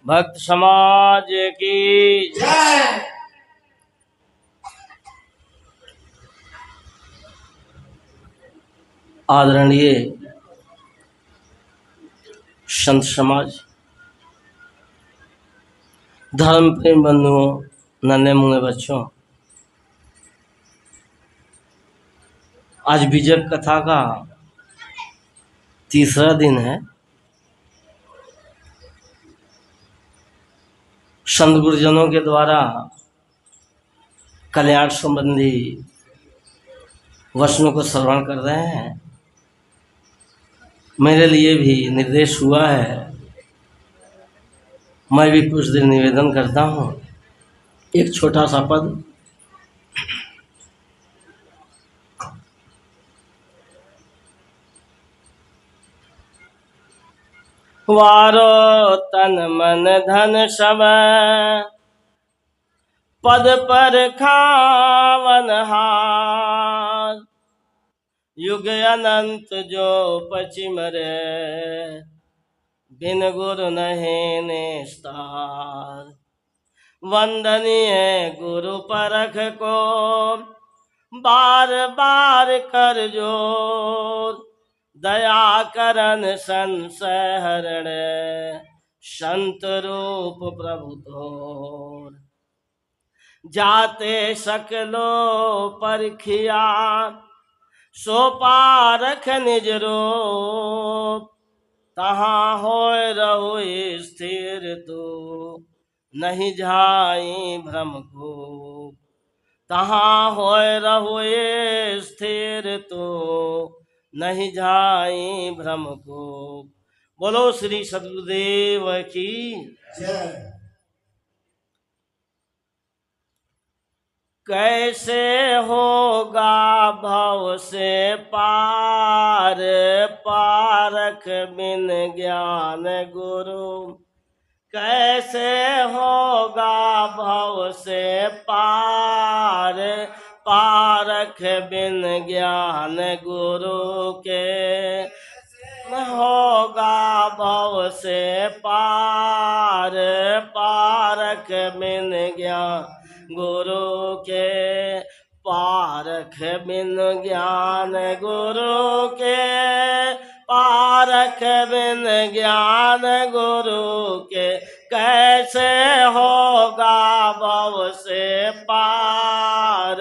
भक्त समाज की जय। आदरणीय संत समाज, धर्म प्रेम बंधुओं, नन्हे मुंहे बच्चों, आज विजय कथा का तीसरा दिन है। संत गुरुजनों के द्वारा कल्याण संबंधी वचनों को श्रवण कर रहे हैं। मेरे लिए भी निर्देश हुआ है, मैं भी कुछ देर निवेदन करता हूँ। एक छोटा सा पद। वारो तन मन धन सब पद पर खावन हार, युग अनंत जो पश्चिम रे, बिन गुरु नहीं निस्तार। वंदनीय गुरु परख को बार बार कर जोर, दया करन संशय हरण, संत रूप प्रभु तोर। जाते सकलो परखिया, सो पारख निज रूप, तहाँ होय रहो स्थिर तू, नहीं जाई भ्रम को। तहाँ होय रहो स्थिर तू, नहीं जाई भ्रम को। बोलो श्री सद्गुरुदेव की जय। कैसे होगा भव से पार, पारख बिन ज्ञान गुरु। कैसे होगा भव से पार, पारख बिन ज्ञान गुरु के। होगा भव से पार, पारख बिन ज्ञान गुरु के। पारख बिन ज्ञान गुरु के, पारख बिन ज्ञान गुरु के। कैसे होगा भव से पार,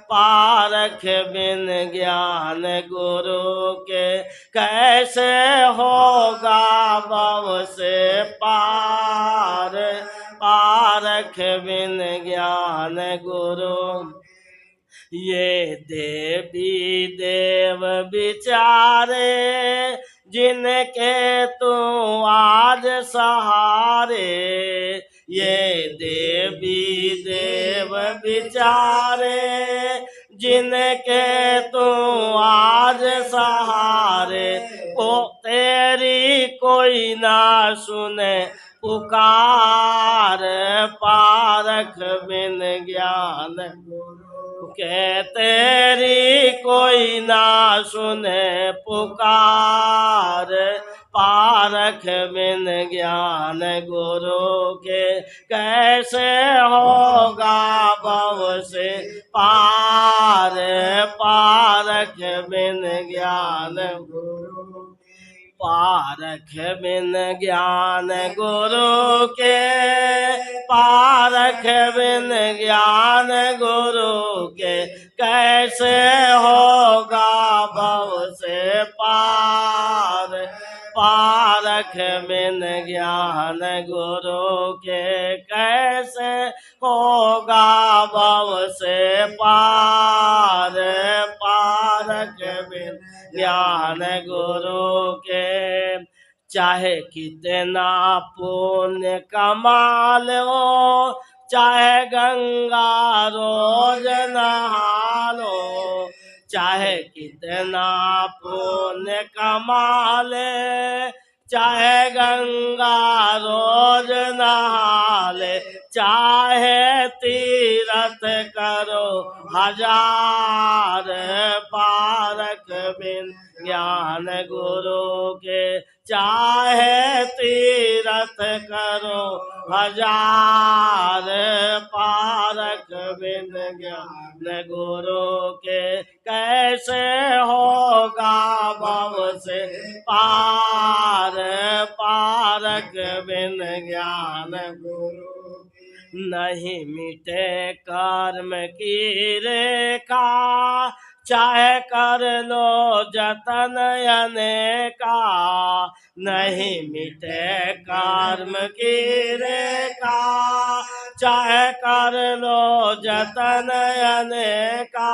पारख बिन ज्ञान गुरु के। कैसे होगा भव से पार, पारख बिन ज्ञान गुरु। ये देवी देव विचारे, जिनके तू आज सहारे। ये देवी देव विचारे, जिनके तू आज सहारे। को तेरी कोई ना सुने पुकार, पारख बिन ज्ञान गुरु के। तेरी कोई ना सुने पुकार, पारख बिन ज्ञान गुरु के। कैसे होगा भव से पार, पारख बिन ज्ञान गुरु। पारख बिन ज्ञान गुरु के, पारख बिन ज्ञान गुरु के। कैसे होगा भव से पार, पारख बिन ज्ञान गुरु के। कैसे होगा भव से पार, पारख बिन ज्ञान गुरु के। चाहे कितना पुण्य कमा लो, चाहे गंगा रोज नहा लो। चाहे कितना पुण्य कमा ले, चाहे गंगा रोज नहा ले। चाहे तीरथ करो हजार, पारख बिन ज्ञान गुरु के। चाहे तीरथ करो हजार पारक बिन ज्ञान गुरु के कैसे होगा भव से पार पारक बिन ज्ञान गुरु नहीं मिटे कर्म की रेखा चाहे कर लो जतन अनेका नहीं मिटे कर्म की रेखा चाहे कर लो जतन अनेका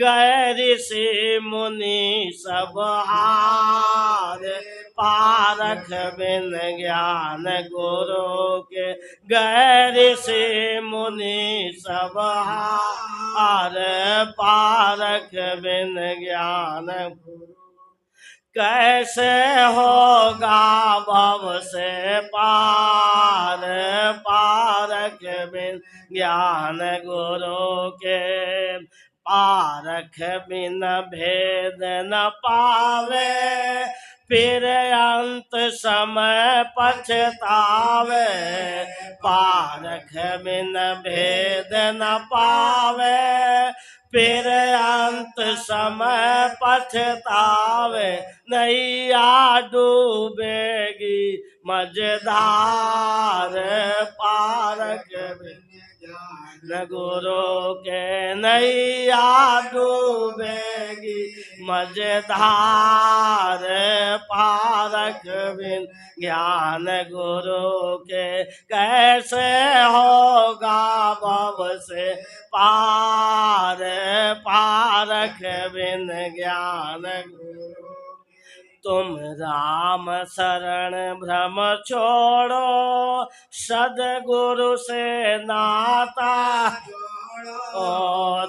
गए ऋषि मुनि सब हार पारख बिन ज्ञान गुरु के गए ऋषि मुनि सब हार पारख बिन ज्ञान कैसे होगा भव से पार पारख बिन ज्ञान गुरु के पारख बिन भेद न पावे फिर अंत समय पछतावे पारख बिन भेद न पावे फिर अंत समय पछतावे नैया डूबेगी मझधार पारक न गुरु के नैया डूबेगी मझधार पारक बिन ज्ञान गुरु के कैसे होगा भव से पार पारख बिन ज्ञान गुरु तुम राम शरण भ्रम छोड़ो सद्गुरु से नाता ओ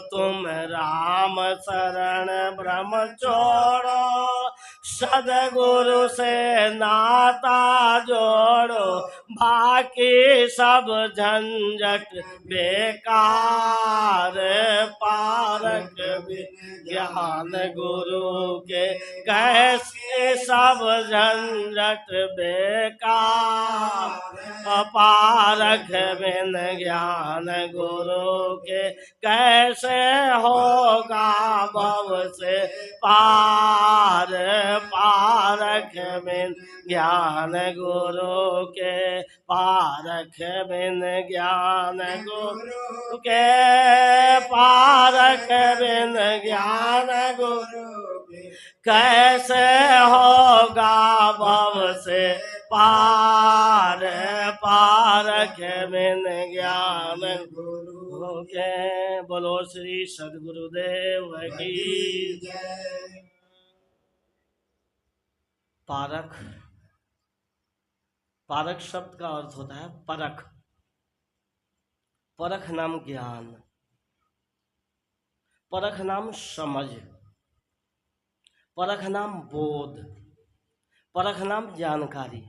तुम राम शरण भ्रम छोड़ो सद्गुरु से नाता जोड़ो बाकी सब झंझट बेकार पारक ज्ञान गुरु के कैसे सब झंझट बेकार पारक बिन ज्ञान गुरु के कैसे होगा भव से पार पारख बिन ज्ञान गुरु के पारख बिन ज्ञान गुरु के पारख बिन ज्ञान गुरु कैसे होगा भव से पार पारख बिन ज्ञान गुरु के बोलो श्री सद्गुरुदेव की जय। पारख पारख शब्द का अर्थ होता है परख परख नाम ज्ञान परख नाम समझ परख नाम बोध परख नाम जानकारी।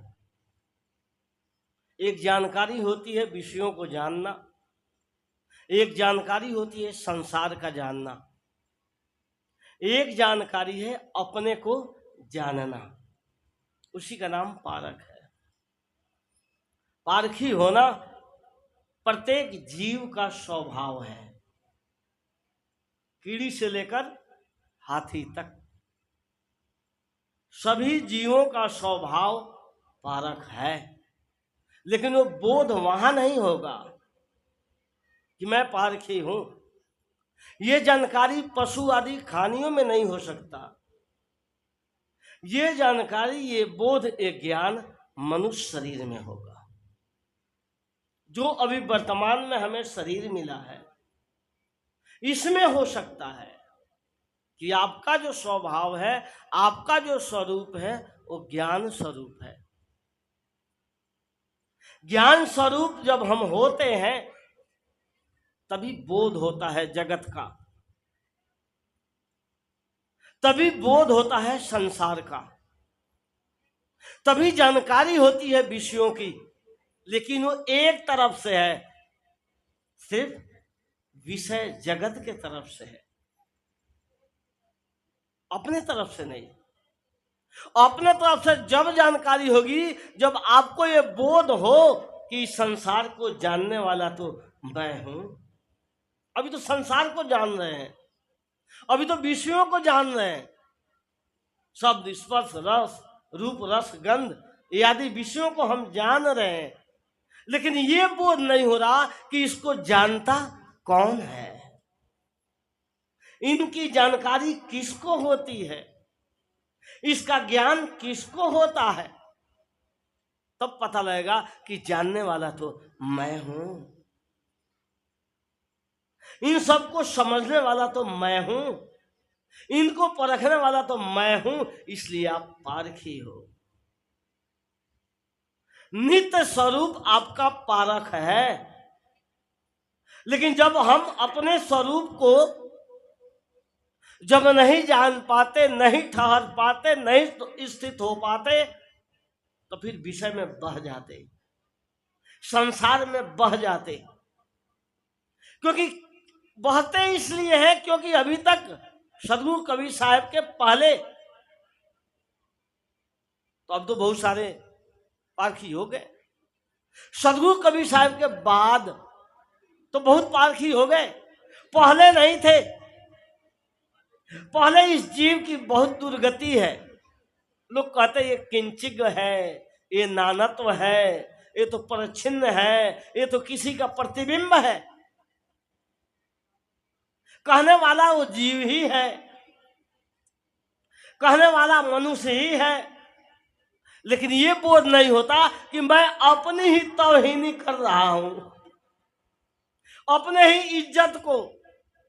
एक जानकारी होती है विषयों को जानना एक जानकारी होती है संसार का जानना एक जानकारी है अपने को जानना उसी का नाम पारख है। पारखी होना प्रत्येक जीव का स्वभाव है कीड़ी से लेकर हाथी तक सभी जीवों का स्वभाव पारख है लेकिन वो बोध वहां नहीं होगा कि मैं पारखी हूं। ये जानकारी पशु आदि खानियों में नहीं हो सकता। ये जानकारी ये बोध एक ज्ञान मनुष्य शरीर में होगा जो अभी वर्तमान में हमें शरीर मिला है इसमें हो सकता है कि आपका जो स्वभाव है आपका जो स्वरूप है वो ज्ञान स्वरूप है। ज्ञान स्वरूप जब हम होते हैं तभी बोध होता है जगत का तभी बोध होता है संसार का तभी जानकारी होती है विषयों की लेकिन वो एक तरफ से है सिर्फ विषय जगत के तरफ से है अपने तरफ से नहीं। अपने तरफ से जब जानकारी होगी जब आपको ये बोध हो कि इस संसार को जानने वाला तो मैं हूं। अभी तो संसार को जान रहे हैं, अभी तो विषयों को जान रहे हैं, शब्द स्पर्श रस रूप रस गंध आदि विषयों को हम जान रहे हैं, लेकिन ये बोध नहीं हो रहा कि इसको जानता कौन है, इनकी जानकारी किसको होती है, इसका ज्ञान किसको होता है। तब पता लगेगा कि जानने वाला तो मैं हूं, इन सबको समझने वाला तो मैं हूं, इनको परखने वाला तो मैं हूं। इसलिए आप पारखी हो। नित्य स्वरूप आपका पारख है, लेकिन जब हम अपने स्वरूप को जब नहीं जान पाते, नहीं ठहर पाते, नहीं स्थित हो पाते, तो फिर विषय में बह जाते, संसार में बह जाते। क्योंकि बहते इसलिए हैं क्योंकि अभी तक सदगुरु कबीर साहब के पहले, तो अब तो बहुत सारे पारखी हो गए, सदगुरु कबीर साहब के बाद तो बहुत पारखी हो गए, पहले नहीं थे। पहले इस जीव की बहुत दुर्गति है। लोग कहते ये किंचिग है, ये नानत्व है, ये तो परच्छिन्न है, ये तो किसी का प्रतिबिंब है। कहने वाला वो जीव ही है, कहने वाला मनुष्य ही है, लेकिन ये बोध नहीं होता कि मैं अपनी ही तौहीनी कर रहा हूं, अपने ही इज्जत को,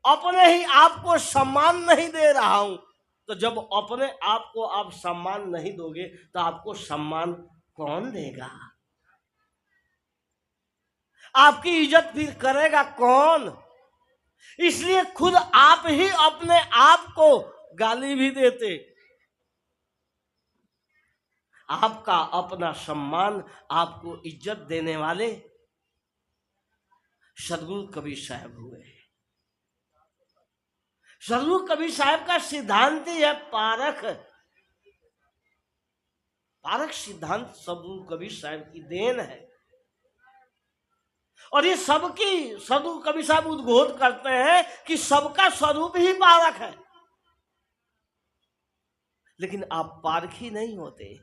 अपने ही आप को सम्मान नहीं दे रहा हूं। तो जब अपने आप को आप सम्मान नहीं दोगे तो आपको सम्मान कौन देगा? आपकी इज्जत फिर करेगा कौन? इसलिए खुद आप ही अपने आप को गाली भी देते। आपका अपना सम्मान, आपको इज्जत देने वाले सदगुरु कबीर साहब हुए। सदगुरु कबीर साहब का सिद्धांत ही है पारख। पारख सिद्धांत सदगुरु कबीर साहब की देन है, और ये सबकी सदगुरु कबीर साहब उद्घोष करते हैं कि सबका स्वरूप ही पारख है। लेकिन आप पारखी नहीं होते।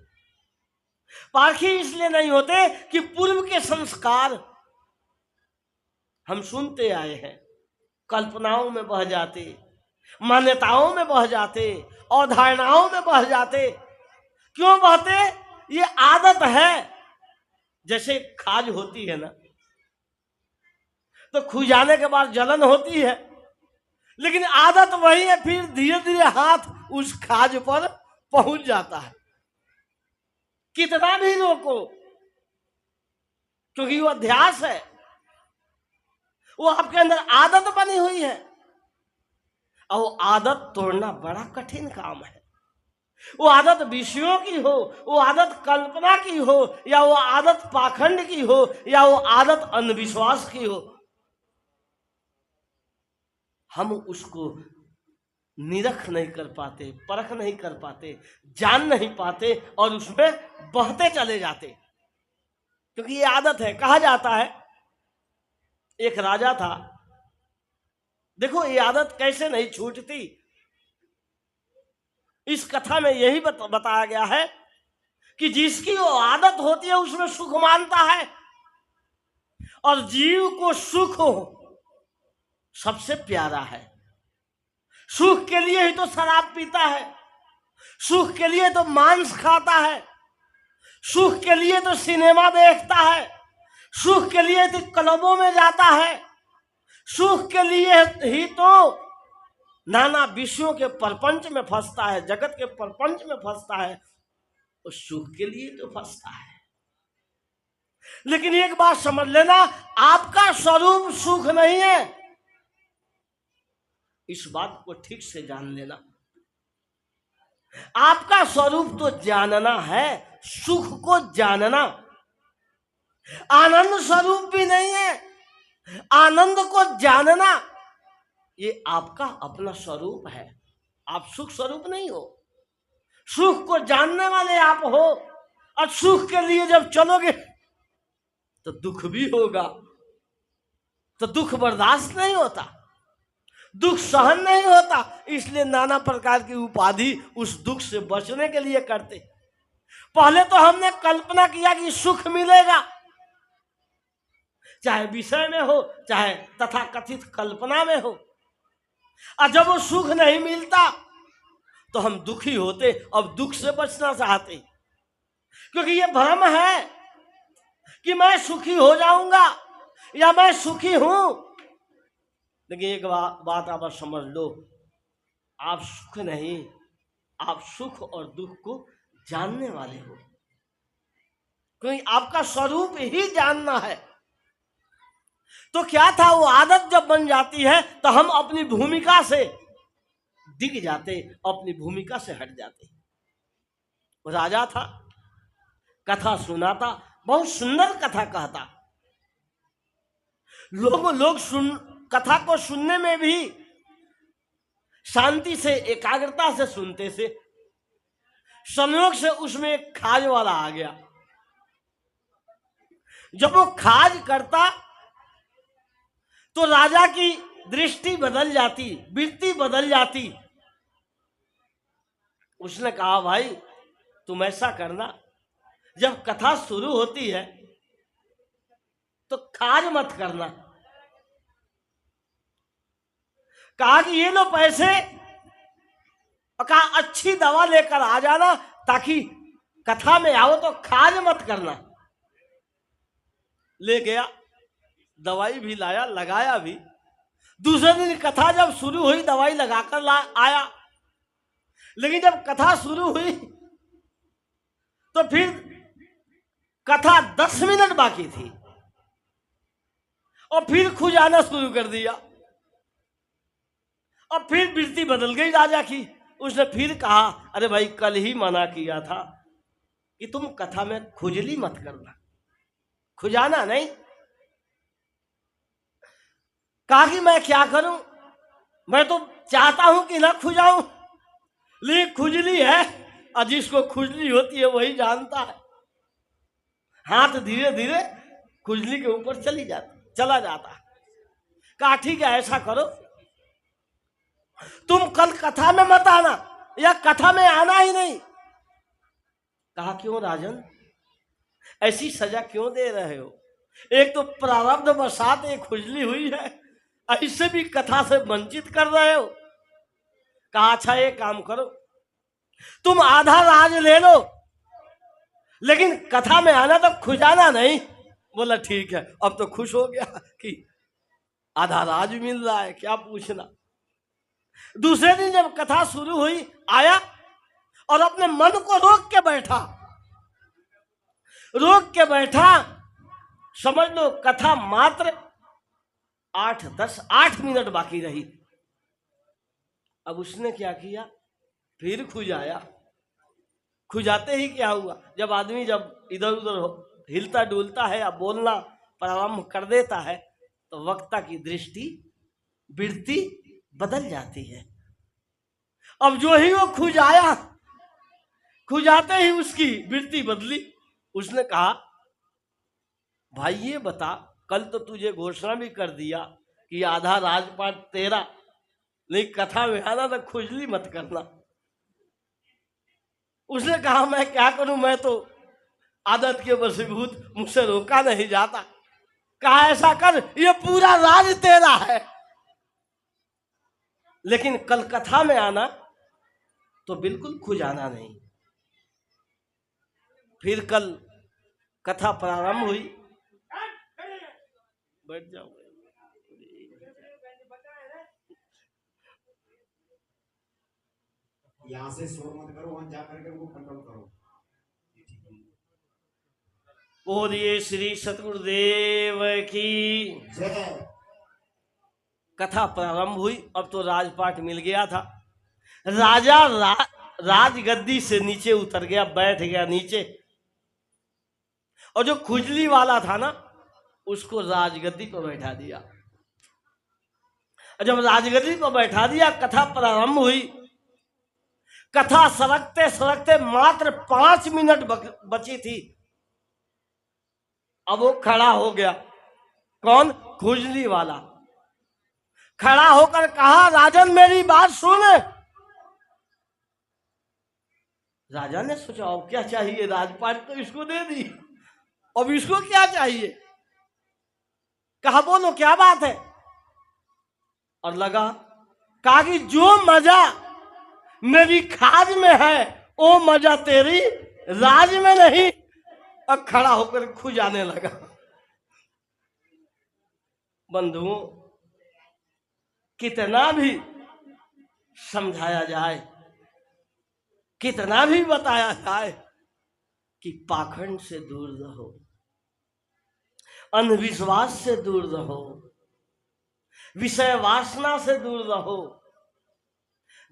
पारखी इसलिए नहीं होते कि पूर्व के संस्कार हम सुनते आए हैं, कल्पनाओं में बह जाते, मान्यताओं में बह जाते, अवधारणाओं में बह जाते। क्यों बहते? ये आदत है। जैसे खाज होती है ना, तो खुजाने के बाद जलन होती है, लेकिन आदत वही है, फिर धीरे धीरे हाथ उस खाज पर पहुंच जाता है, कितना भी रोको, क्योंकि वो अध्यास है, वो आपके अंदर आदत बनी हुई है, और वो आदत तोड़ना बड़ा कठिन काम है। वो आदत विषयों की हो, वो आदत कल्पना की हो, या वो आदत पाखंड की हो, या वो आदत अंधविश्वास की हो, हम उसको निरख नहीं कर पाते, परख नहीं कर पाते, जान नहीं पाते, और उसमें बहते चले जाते, क्योंकि ये आदत है। कहा जाता है एक राजा था, देखो ये आदत कैसे नहीं छूटती। इस कथा में यही बताया गया है कि जिसकी वो आदत होती है उसमें सुख मानता है, और जीव को सुख सबसे प्यारा है। सुख के लिए ही तो शराब पीता है, सुख के लिए तो मांस खाता है, सुख के लिए तो सिनेमा देखता है, सुख के लिए तो क्लबों में जाता है, सुख के लिए ही तो नाना विषयों के प्रपंच में फंसता है, जगत के प्रपंच में फंसता है, और सुख के लिए तो फंसता है। लेकिन एक बात समझ लेना, आपका स्वरूप सुख नहीं है, इस बात को ठीक से जान लेना। आपका स्वरूप तो जानना है, सुख को जानना। आनंद स्वरूप भी नहीं है, आनंद को जानना ये आपका अपना स्वरूप है। आप सुख स्वरूप नहीं हो, सुख को जानने वाले आप हो। और सुख के लिए जब चलोगे तो दुख भी होगा, तो दुख बर्दाश्त नहीं होता, दुख सहन नहीं होता, इसलिए नाना प्रकार की उपाधि उस दुख से बचने के लिए करते। पहले तो हमने कल्पना किया कि सुख मिलेगा, चाहे विषय में हो चाहे तथा कथित कल्पना में हो, और जब वो सुख नहीं मिलता तो हम दुखी होते, अब दुख से बचना चाहते, क्योंकि ये भ्रम है कि मैं सुखी हो जाऊंगा या मैं सुखी हूं। लेकिन एक बात आप समझ लो, आप सुख नहीं, आप सुख और दुख को जानने वाले हो, क्योंकि आपका स्वरूप ही जानना है। तो क्या था, वो आदत जब बन जाती है तो हम अपनी भूमिका से दिख जाते, अपनी भूमिका से हट जाते। राजा था, कथा सुनाता, बहुत सुंदर कथा कहता, लोग कथा को सुनने में भी शांति से एकाग्रता से सुनते थे। संयोग से उसमें एक खाज वाला आ गया। जब वो खाज करता तो राजा की दृष्टि बदल जाती, वृत्ति बदल जाती। उसने कहा, भाई तुम ऐसा करना, जब कथा शुरू होती है तो खाज मत करना। कहा कि ये लो पैसे, और कहा अच्छी दवा लेकर आ जाना, ताकि कथा में आओ तो खाज मत करना। ले गया, दवाई भी लाया, लगाया भी। दूसरे दिन कथा जब शुरू हुई, दवाई लगाकर आया, लेकिन जब कथा शुरू हुई तो फिर कथा 10 मिनट बाकी थी और फिर खुजाना शुरू कर दिया, और फिर वृत्ति बदल गई राजा की। उसने फिर कहा, अरे भाई कल ही मना किया था कि तुम कथा में खुजली मत करना, खुजाना नहीं। कहा कि मैं क्या करूं, मैं तो चाहता हूं कि ना खुजाऊं, लेकिन खुजली है, और जिसको खुजली होती है वही जानता है। हाथ धीरे धीरे खुजली के ऊपर चला जाता। कहा ठीक है, ऐसा करो, तुम कल कथा में मत आना, या कथा में आना ही नहीं। कहा क्यों राजन, ऐसी सजा क्यों दे रहे हो? एक तो प्रारब्ध वशात एक खुजली हुई है, इससे भी कथा से वंचित कर रहे हो। कहा अच्छा एक काम करो, तुम आधा राज ले लो, लेकिन कथा में आना तो खुजाना नहीं। बोला ठीक है। अब तो खुश हो गया कि आधा राज मिल रहा है, क्या पूछना। दूसरे दिन जब कथा शुरू हुई, आया और अपने मन को रोक के बैठा। समझ लो कथा मात्र 8 मिनट बाकी रही। अब उसने क्या किया, फिर खुजाया। खुजाते ही क्या हुआ, जब आदमी जब इधर उधर हिलता डुलता है या बोलना प्रारंभ कर देता है तो वक्ता की दृष्टि वृत्ति बदल जाती है। अब जो ही वो खुजाया, खुजाते ही उसकी वृत्ति बदली। उसने कहा भाई ये बता, कल तो तुझे घोषणा भी कर दिया कि आधा राजपाट तेरा, लेकिन कथा में आना तो खुजली मत करना। उसने कहा मैं क्या करूं, मैं तो आदत के वशीभूत, मुझसे रोका नहीं जाता। कहा ऐसा कर, ये पूरा राज तेरा है, लेकिन कल कथा में आना तो बिल्कुल खुजाना नहीं। फिर कल कथा प्रारंभ हुई। बैठ जाओ। यहाँ से शोर मत करो, वहां जा करके वो कंट्रोल करो। बोलिए श्री सतगुरुदेव की जय। कथा प्रारंभ हुई। अब तो राजपाट मिल गया था। राजा राजगद्दी से नीचे उतर गया, बैठ गया नीचे, और जो खुजली वाला था ना उसको राजगद्दी पर बैठा दिया। जब राजगद्दी पर बैठा दिया, कथा प्रारंभ हुई। कथा सरकते सरकते मात्र 5 मिनट बची थी। अब वो खड़ा हो गया, कौन? खुजली वाला। खड़ा होकर कहा, राजन मेरी बात सुन। राजा ने सोचा अब क्या चाहिए, राजपाट तो इसको दे दी, अब इसको क्या चाहिए? कहा बोलो क्या बात है? और लगा, कहा कि जो मजा मेरी खाज में है वो मजा तेरी राज में नहीं। और खड़ा होकर खुजाने लगा। बंधुओं, कितना भी समझाया जाए, कितना भी बताया जाए कि पाखंड से दूर रहो, अंधविश्वास से दूर रहो, विषय वासना से दूर रहो,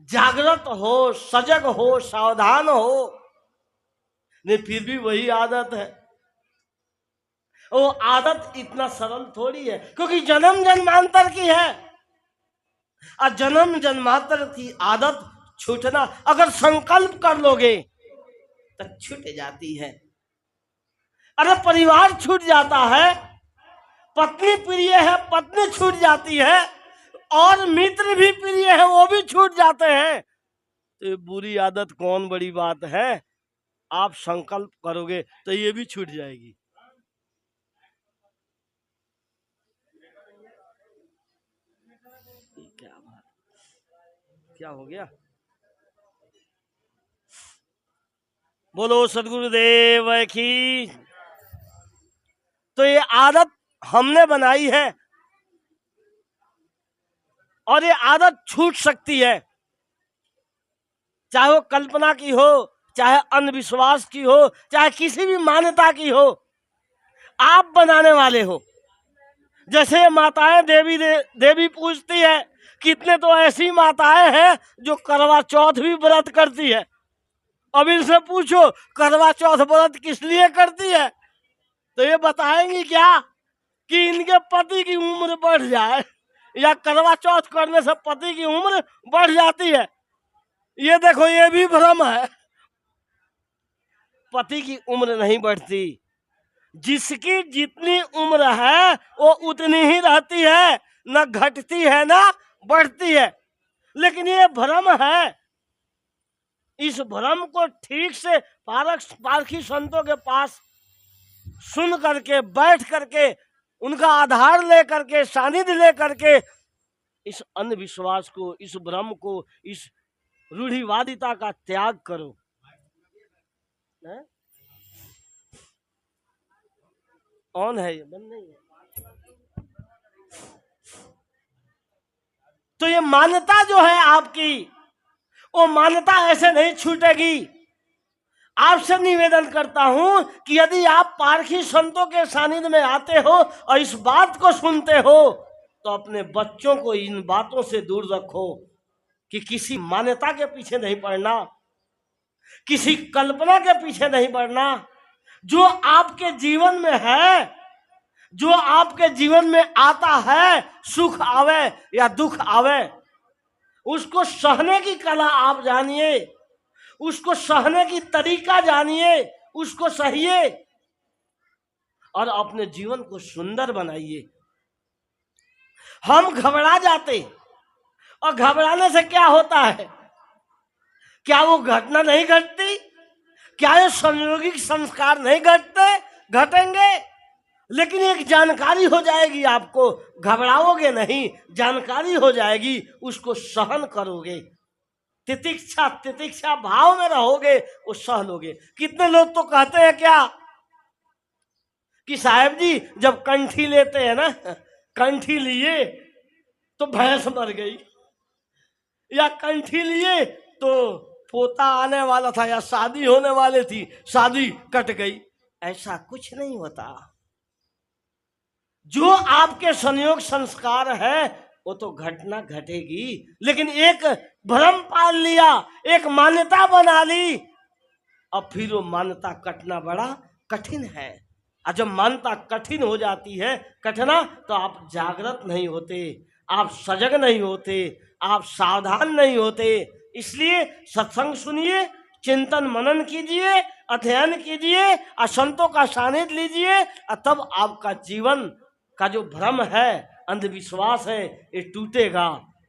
जागृत हो, सजग हो, सावधान हो, नहीं फिर भी वही आदत है। वो आदत इतना सरल थोड़ी है, क्योंकि जन्म जन्मांतर की है। और जन्म जन्मांतर की आदत छूटना अगर संकल्प कर लोगे तो छूट जाती है। अरे परिवार छूट जाता है, पत्नी प्रिय है पत्नी छूट जाती है, और मित्र भी प्रिय है वो भी छूट जाते हैं। तो ये बुरी आदत कौन बड़ी बात है? आप संकल्प करोगे तो ये भी छूट जाएगी। क्या बात, क्या हो गया? बोलो सदगुरुदेव की। तो ये आदत हमने बनाई है और ये आदत छूट सकती है, चाहे वो कल्पना की हो, चाहे अंधविश्वास की हो, चाहे किसी भी मान्यता की हो, आप बनाने वाले हो। जैसे माताएं देवी पूजती है, कितने तो ऐसी माताएं हैं जो करवा चौथ भी व्रत करती है। अब इनसे पूछो करवा चौथ व्रत किस लिए करती है, तो ये बताएंगी क्या कि इनके पति की उम्र बढ़ जाए, या करवा चौथ करने से पति की उम्र बढ़ जाती है। ये देखो ये भी भ्रम है, पति की उम्र नहीं बढ़ती, जिसकी जितनी उम्र है वो उतनी ही रहती है, न घटती है ना बढ़ती है। लेकिन ये भ्रम है। इस भ्रम को ठीक से पारखी संतों के पास सुन करके, बैठ करके, उनका आधार ले करके, सानिध्य ले करके, इस अंधविश्वास को, इस भ्रम को, इस रूढ़िवादिता का त्याग करो। ऑन है ये, बंद नहीं है। तो ये मान्यता जो है आपकी, वो मान्यता ऐसे नहीं छूटेगी। आपसे निवेदन करता हूं कि यदि आप पारखी संतों के सानिध्य में आते हो और इस बात को सुनते हो तो अपने बच्चों को इन बातों से दूर रखो कि किसी मान्यता के पीछे नहीं पड़ना, किसी कल्पना के पीछे नहीं पड़ना। जो आपके जीवन में है, जो आपके जीवन में आता है, सुख आवे या दुख आवे, उसको सहने की कला आप जानिए, उसको सहने की तरीका जानिए, उसको सहिए और अपने जीवन को सुंदर बनाइए। हम घबरा जाते, और घबराने से क्या होता है? क्या वो घटना नहीं घटती? क्या ये संयोगिक संस्कार नहीं घटेंगे? लेकिन एक जानकारी हो जाएगी आपको, घबराओगे नहीं, जानकारी हो जाएगी, उसको सहन करोगे, तितिक्षा भाव में रहोगे, वो सह लोगे। कितने लोग तो कहते हैं क्या कि साहब जी जब कंठी लेते हैं ना, कंठी लिए तो भैंस मर गई, या कंठी लिए तो पोता आने वाला था, या शादी होने वाली थी, शादी कट गई। ऐसा कुछ नहीं होता। जो आपके संयोग संस्कार है वो तो घटना घटेगी, लेकिन एक भ्रम पाल लिया, एक मान्यता बना ली, अब फिर वो मान्यता कटना बड़ा कठिन है। और जब मान्यता कठिन हो जाती है, कटना, तो आप जागृत नहीं होते, आप सजग नहीं होते, आप सावधान नहीं होते। इसलिए सत्संग सुनिए, चिंतन मनन कीजिए, अध्ययन कीजिए, असंतों का सानिध्य लीजिए, और तब आपका जीवन का जो भ्रम है, अंधविश्वास है, ये टूटेगा।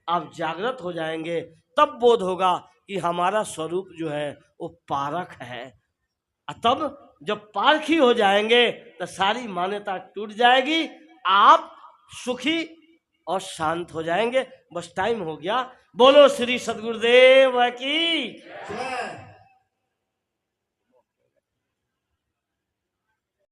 आप जागृत हो जाएंगे, तब बोध होगा कि हमारा स्वरूप जो है वो पारक है। और तब जब पारखी हो जाएंगे तो सारी मान्यता टूट जाएगी, आप सुखी और शांत हो जाएंगे। बस टाइम हो गया। बोलो श्री सद्गुरुदेव की। जय